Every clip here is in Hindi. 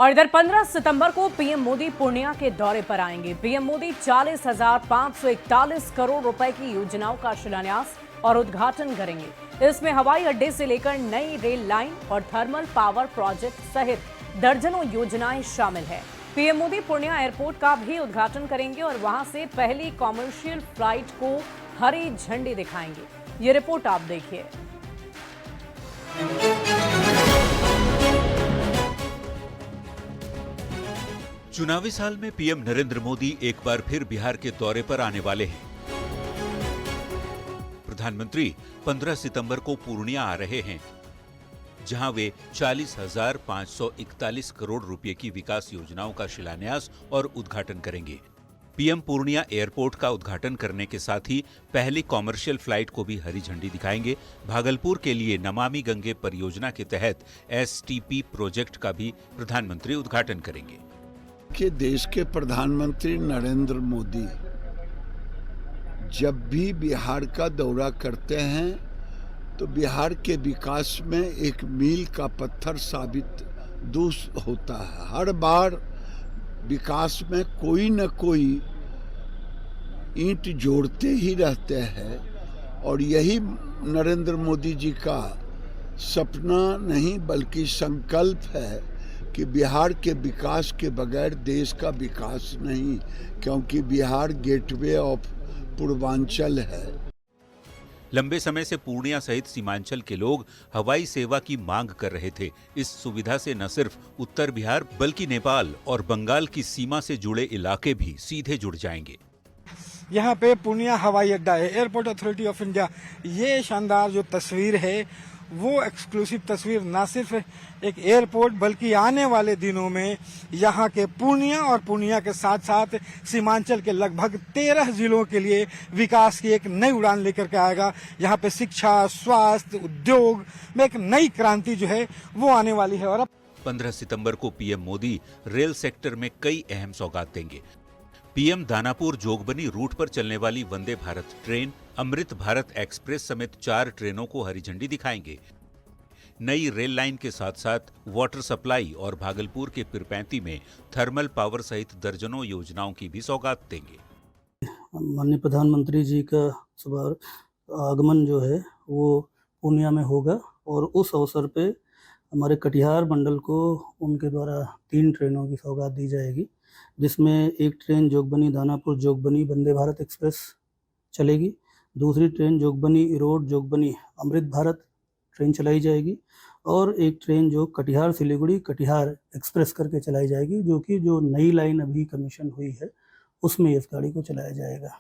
और इधर 15 सितंबर को पीएम मोदी पूर्णिया के दौरे पर आएंगे। पीएम मोदी 40,541 करोड़ रुपए की योजनाओं का शिलान्यास और उद्घाटन करेंगे। इसमें हवाई अड्डे से लेकर नई रेल लाइन और थर्मल पावर प्रोजेक्ट सहित दर्जनों योजनाएं शामिल है। पीएम मोदी पूर्णिया एयरपोर्ट का भी उद्घाटन करेंगे और वहां से पहली कॉमर्शियल फ्लाइट को हरी झंडी दिखाएंगे। ये रिपोर्ट आप देखिए। चुनावी साल में पीएम नरेंद्र मोदी एक बार फिर बिहार के दौरे पर आने वाले हैं। प्रधानमंत्री 15 सितंबर को पूर्णिया आ रहे हैं, जहां वे 40,541 करोड़ रुपए की विकास योजनाओं का शिलान्यास और उद्घाटन करेंगे। पीएम पूर्णिया एयरपोर्ट का उद्घाटन करने के साथ ही पहली कॉमर्शियल फ्लाइट को भी हरी झंडी दिखाएंगे। भागलपुर के लिए नमामि गंगे परियोजना के तहत STP प्रोजेक्ट का भी प्रधानमंत्री उद्घाटन करेंगे। कि देश के प्रधानमंत्री नरेंद्र मोदी जब भी बिहार का दौरा करते हैं तो बिहार के विकास में एक मील का पत्थर साबित होता है। हर बार विकास में कोई न कोई ईंट जोड़ते ही रहते हैं और यही नरेंद्र मोदी जी का सपना नहीं बल्कि संकल्प है कि बिहार के विकास के बगैर देश का विकास नहीं, क्योंकि बिहार गेटवे ऑफ पूर्वांचल है। लंबे समय से पूर्णिया सहित सीमांचल के लोग हवाई सेवा की मांग कर रहे थे। इस सुविधा से न सिर्फ उत्तर बिहार बल्कि नेपाल और बंगाल की सीमा से जुड़े इलाके भी सीधे जुड़ जाएंगे। यहाँ पे पूर्णिया हवाई अड्डा है, एयरपोर्ट अथॉरिटी ऑफ इंडिया। ये शानदार जो तस्वीर है वो एक्सक्लूसिव तस्वीर न सिर्फ एक एयरपोर्ट बल्कि आने वाले दिनों में यहाँ के पूर्णिया और पूर्णिया के साथ साथ सीमांचल के लगभग 13 जिलों के लिए विकास की एक नई उड़ान लेकर के आएगा। यहाँ पे शिक्षा, स्वास्थ्य, उद्योग में एक नई क्रांति जो है वो आने वाली है। और अब 15 सितंबर को पीएम मोदी रेल सेक्टर में कई अहम सौगात देंगे। पीएम दानापुर जोगबनी रूट पर चलने वाली वंदे भारत ट्रेन, अमृत भारत एक्सप्रेस समेत 4 ट्रेनों को हरी झंडी दिखाएंगे। नई रेल लाइन के साथ साथ वाटर सप्लाई और भागलपुर के पिरपैंती में थर्मल पावर सहित दर्जनों योजनाओं की भी सौगात देंगे। माननीय प्रधानमंत्री जी का सुबह आगमन जो है वो पूर्णिया में होगा और उस अवसर पे हमारे कटिहार मंडल को उनके द्वारा 3 ट्रेनों की सौगात दी जाएगी, जिसमें एक ट्रेन जोगबनी दानापुर जोगबनी वंदे भारत एक्सप्रेस चलेगी, दूसरी ट्रेन जोगबनी इरोड जोगबनी अमृत भारत ट्रेन चलाई जाएगी और एक ट्रेन जो कटिहार सिलीगुड़ी कटिहार एक्सप्रेस करके चलाई जाएगी, जो नई लाइन अभी कमीशन हुई है उसमें इस गाड़ी को चलाया जाएगा।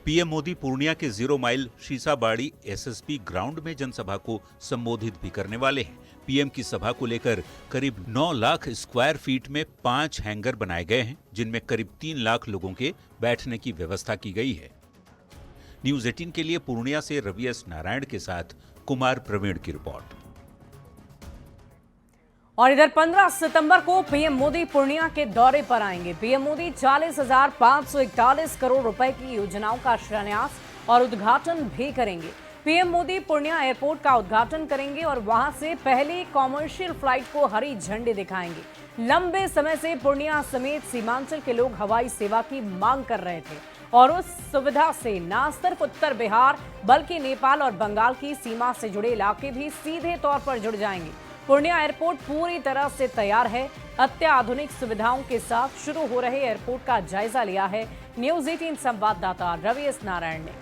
पीएम मोदी पूर्णिया के 0 माइल शीशाबाड़ी SSB ग्राउंड में जनसभा को संबोधित भी करने वाले हैं। पीएम की सभा को लेकर करीब 9 लाख स्क्वायर फीट में 5 हैंगर बनाए गए हैं, जिनमें करीब 3 लाख लोगों के बैठने की व्यवस्था की गई है। न्यूज़ 18 के लिए पूर्णिया से रवि एस नारायण के साथ कुमार प्रवीण की रिपोर्ट। और इधर 15 सितंबर को पीएम मोदी पूर्णिया के दौरे पर आएंगे। पीएम मोदी 40,541 करोड़ रुपए की योजनाओं का शिलान्यास और उद्घाटन भी करेंगे। पीएम मोदी पूर्णिया एयरपोर्ट का उद्घाटन करेंगे और वहां से पहली कॉमर्शियल फ्लाइट को हरी झंडी दिखाएंगे। लंबे समय से पूर्णिया समेत सीमांचल के लोग हवाई सेवा की मांग कर रहे थे और उस सुविधा से न सिर्फ उत्तर बिहार बल्कि नेपाल और बंगाल की सीमा से जुड़े इलाके भी सीधे तौर पर जुड़ जाएंगे। पूर्णिया एयरपोर्ट पूरी तरह से तैयार है। अत्याधुनिक सुविधाओं के साथ शुरू हो रहे एयरपोर्ट का जायजा लिया है न्यूज़ 18 संवाददाता रवि एस नारायण ने।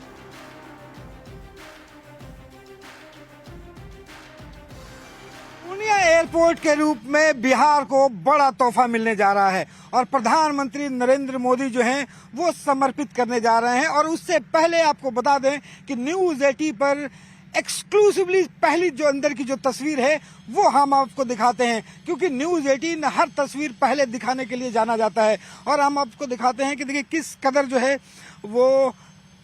पूर्णिया एयरपोर्ट के रूप में बिहार को बड़ा तोहफा मिलने जा रहा है और प्रधानमंत्री नरेंद्र मोदी जो हैं वो समर्पित करने जा रहे हैं। और उससे पहले आपको बता दें कि न्यूज़ 18 पर एक्सक्लूसिवली पहली जो अंदर की जो तस्वीर है वो हम आपको दिखाते हैं, क्योंकि न्यूज़ 18 हर तस्वीर पहले दिखाने के लिए जाना जाता है। और हम आपको दिखाते हैं कि देखिए किस कदर जो है वो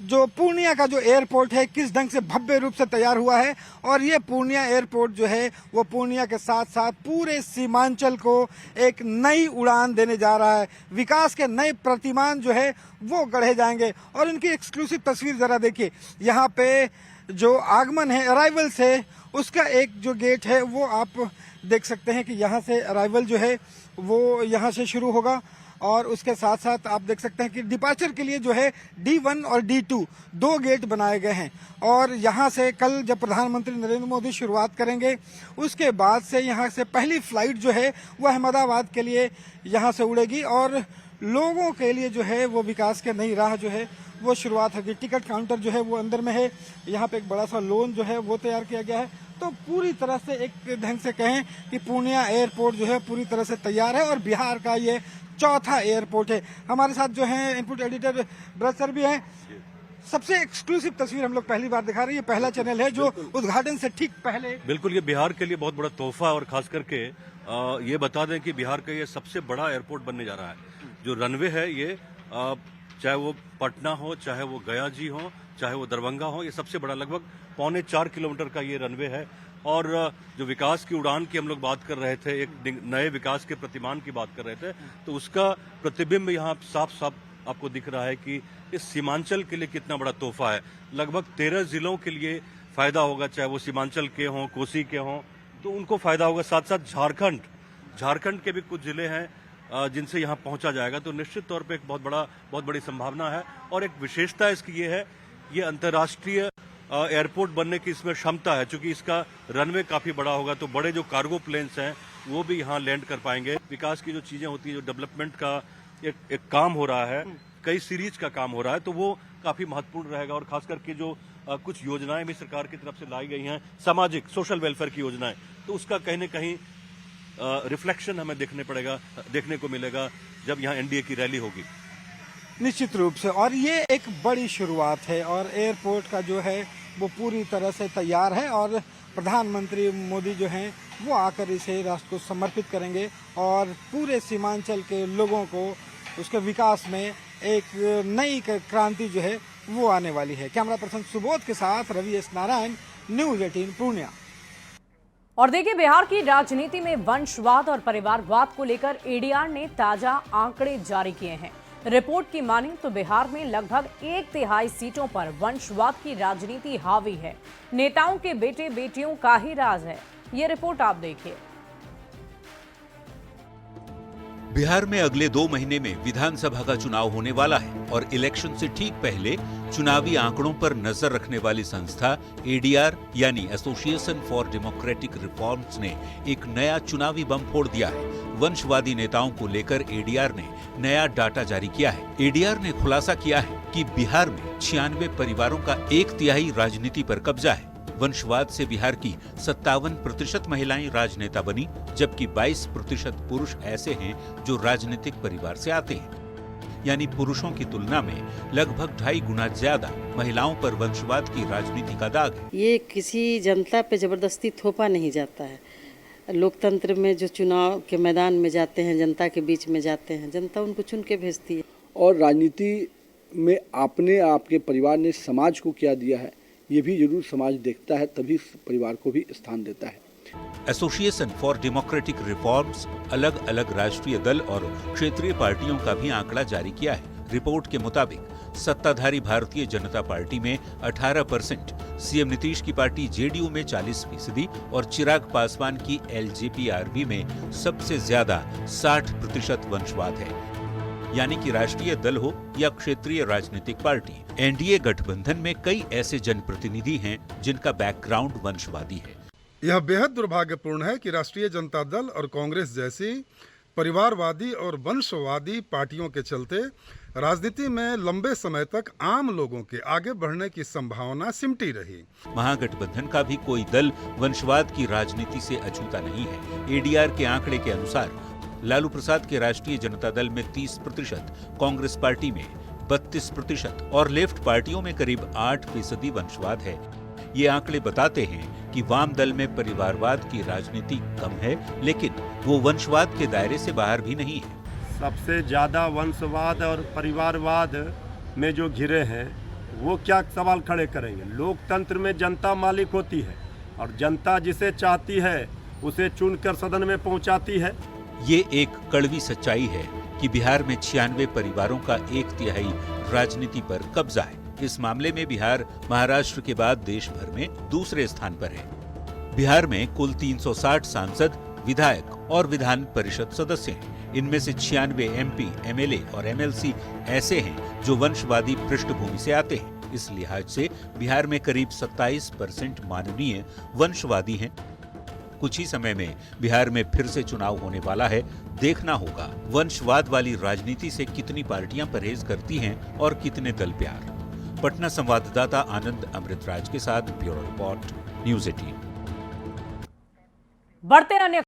जो पूर्णिया का जो एयरपोर्ट है किस ढंग से भव्य रूप से तैयार हुआ है। और ये पूर्णिया एयरपोर्ट जो है वो पूर्णिया के साथ साथ पूरे सीमांचल को एक नई उड़ान देने जा रहा है। विकास के नए प्रतिमान जो है वो गढ़े जाएंगे। और इनकी एक्सक्लूसिव तस्वीर जरा देखिए, यहाँ पे जो आगमन है अराइवल से उसका एक जो गेट है वो आप देख सकते हैं कि यहाँ से अराइवल जो है वो यहाँ से शुरू होगा और उसके साथ साथ आप देख सकते हैं कि डिपार्चर के लिए जो है D1 और D2 दो गेट बनाए गए हैं और यहाँ से कल जब प्रधानमंत्री नरेंद्र मोदी शुरुआत करेंगे उसके बाद से यहाँ से पहली फ्लाइट जो है वो अहमदाबाद के लिए यहाँ से उड़ेगी और लोगों के लिए जो है वो विकास के नई राह जो है वो शुरुआत होगी। टिकट काउंटर जो है वो अंदर में है, यहाँ पे एक बड़ा सा लॉन जो है वो तैयार किया गया है। तो पूरी तरह से एक ढंग से कहें कि पूर्णिया एयरपोर्ट जो है पूरी तरह से तैयार है और बिहार का ये चौथा एयरपोर्ट है। हमारे साथ जो है इनपुट एडिटर ब्रज सर भी हैं। सबसे एक्सक्लूसिव तस्वीर हम लोग पहली बार दिखा रहे हैं, ये पहला चैनल है जो उद्घाटन से ठीक पहले। बिल्कुल, ये बिहार के लिए बहुत बड़ा तोहफा और खास करके ये बता दें कि बिहार का ये सबसे बड़ा एयरपोर्ट बनने जा रहा है। जो रनवे है ये चाहे वो पटना हो, चाहे वो गया जी हो, चाहे वो दरभंगा हो, ये सबसे बड़ा लगभग 3.25 किलोमीटर का ये रनवे है। और जो विकास की उड़ान की हम लोग बात कर रहे थे, एक नए विकास के प्रतिमान की बात कर रहे थे, तो उसका प्रतिबिंब यहाँ साफ साफ आपको दिख रहा है कि इस सीमांचल के लिए कितना बड़ा तोहफा है। लगभग 13 जिलों के लिए फायदा होगा, चाहे वो सीमांचल के हों, कोसी के हों, तो उनको फायदा होगा। साथ साथ झारखंड के भी कुछ जिले हैं जिनसे यहाँ पहुंचा जाएगा, तो निश्चित तौर पे एक बहुत बड़ी संभावना है। और एक विशेषता इसकी ये है, ये अंतर्राष्ट्रीय एयरपोर्ट बनने की इसमें क्षमता है, क्योंकि इसका रनवे काफी बड़ा होगा, तो बड़े जो कार्गो प्लेन्स हैं वो भी यहाँ लैंड कर पाएंगे। विकास की जो चीजें होती है, जो डेवलपमेंट का एक काम हो रहा है, कई सीरीज का काम हो रहा है, तो वो काफी महत्वपूर्ण रहेगा। और खास करके जो कुछ योजनाएं भी सरकार की तरफ से लाई गई हैं, सामाजिक सोशल वेलफेयर की योजनाएं, तो उसका कहीं न कहीं रिफ्लेक्शन हमें देखने को मिलेगा जब यहाँ एनडीए की रैली होगी। निश्चित रूप से, और ये एक बड़ी शुरुआत है और एयरपोर्ट का जो है वो पूरी तरह से तैयार है और प्रधानमंत्री मोदी जो हैं वो आकर इसे राष्ट्र को समर्पित करेंगे और पूरे सीमांचल के लोगों को उसके विकास में एक नई क्रांति जो है वो आने वाली है। कैमरा पर्सन सुबोध के साथ रवि एस नारायण, न्यूज 18 पूर्णिया। और देखिए, बिहार की राजनीति में वंशवाद और परिवारवाद को लेकर एडीआर ने ताजा आंकड़े जारी किए हैं। रिपोर्ट की माने तो बिहार में लगभग 1/3 सीटों पर वंशवाद की राजनीति हावी है। नेताओं के बेटे बेटियों का ही राज है। ये रिपोर्ट आप देखिए। बिहार में अगले 2 महीने में विधानसभा का चुनाव होने वाला है और इलेक्शन से ठीक पहले चुनावी आंकड़ों पर नजर रखने वाली संस्था एडीआर यानी एसोसिएशन फॉर डेमोक्रेटिक रिफॉर्म्स ने एक नया चुनावी बम फोड़ दिया है। वंशवादी नेताओं को लेकर एडीआर ने नया डाटा जारी किया है। एडीआर ने खुलासा किया है कि बिहार में 96 परिवारों का 1/3 राजनीति पर कब्जा है। वंशवाद से बिहार की 57% महिलाएं राजनेता बनी, जबकि 22% पुरुष ऐसे हैं जो राजनीतिक परिवार से आते हैं। यानी पुरुषों की तुलना में लगभग 2.5 गुना ज्यादा महिलाओं पर वंशवाद की राजनीति का दाग है। ये किसी जनता पे जबरदस्ती थोपा नहीं जाता है। लोकतंत्र में जो चुनाव के मैदान में जाते हैं, जनता के बीच में जाते हैं, जनता उनको चुन के भेजती है। और राजनीति में आपके परिवार ने समाज को क्या दिया है, ये भी जरूर समाज देखता है, तभी परिवार को भी स्थान देता है। एसोसिएशन फॉर डेमोक्रेटिक रिफॉर्म्स अलग अलग राष्ट्रीय दल और क्षेत्रीय पार्टियों का भी आंकड़ा जारी किया है। रिपोर्ट के मुताबिक सत्ताधारी भारतीय जनता पार्टी में 18%, सीएम नीतीश की पार्टी जेडीयू में 40% और चिराग पासवान की एलजेपी-आरबी में सबसे ज्यादा 60% वंशवाद है। यानी कि राष्ट्रीय दल हो या क्षेत्रीय राजनीतिक पार्टी, एनडीए गठबंधन में कई ऐसे जनप्रतिनिधि हैं जिनका बैकग्राउंड वंशवादी है। यह बेहद दुर्भाग्यपूर्ण है कि राष्ट्रीय जनता दल और कांग्रेस जैसी परिवारवादी और वंशवादी पार्टियों के चलते राजनीति में लंबे समय तक आम लोगों के आगे बढ़ने की संभावना सिमटी रही। महागठबंधन का भी कोई दल वंशवाद की राजनीति से अछूता नहीं है। एडीआर के आंकड़े के अनुसार लालू प्रसाद के राष्ट्रीय जनता दल में 30%, कांग्रेस पार्टी में 32% और लेफ्ट पार्टियों में करीब 8% वंशवाद है। ये आंकड़े बताते हैं कि वाम दल में परिवारवाद की राजनीति कम है, लेकिन वो वंशवाद के दायरे से बाहर भी नहीं है। सबसे ज्यादा वंशवाद और परिवारवाद में जो घिरे हैं वो क्या सवाल खड़े करेंगे। लोकतंत्र में जनता मालिक होती है और जनता जिसे चाहती है उसे चुनकर सदन में पहुंचाती है। ये एक कड़वी सच्चाई है कि बिहार में 96 परिवारों का 1/3 राजनीति पर कब्जा है। इस मामले में बिहार महाराष्ट्र के बाद देश भर में दूसरे स्थान पर है। बिहार में कुल 360 सांसद विधायक और विधान परिषद सदस्य हैं। इनमें से 96 MP, MLA और MLC ऐसे हैं जो वंशवादी पृष्ठभूमि से आते हैं। इस लिहाज से बिहार में करीब 27% माननीय वंशवादी हैं। कुछ ही समय में बिहार में फिर से चुनाव होने वाला है। देखना होगा वंशवाद वाली राजनीति से कितनी पार्टियां परहेज करती हैं और कितने दल प्यार। पटना संवाददाता आनंद अमृतराज के साथ ब्यूरो रिपोर्ट, न्यूज़ 18। बढ़ते अन्य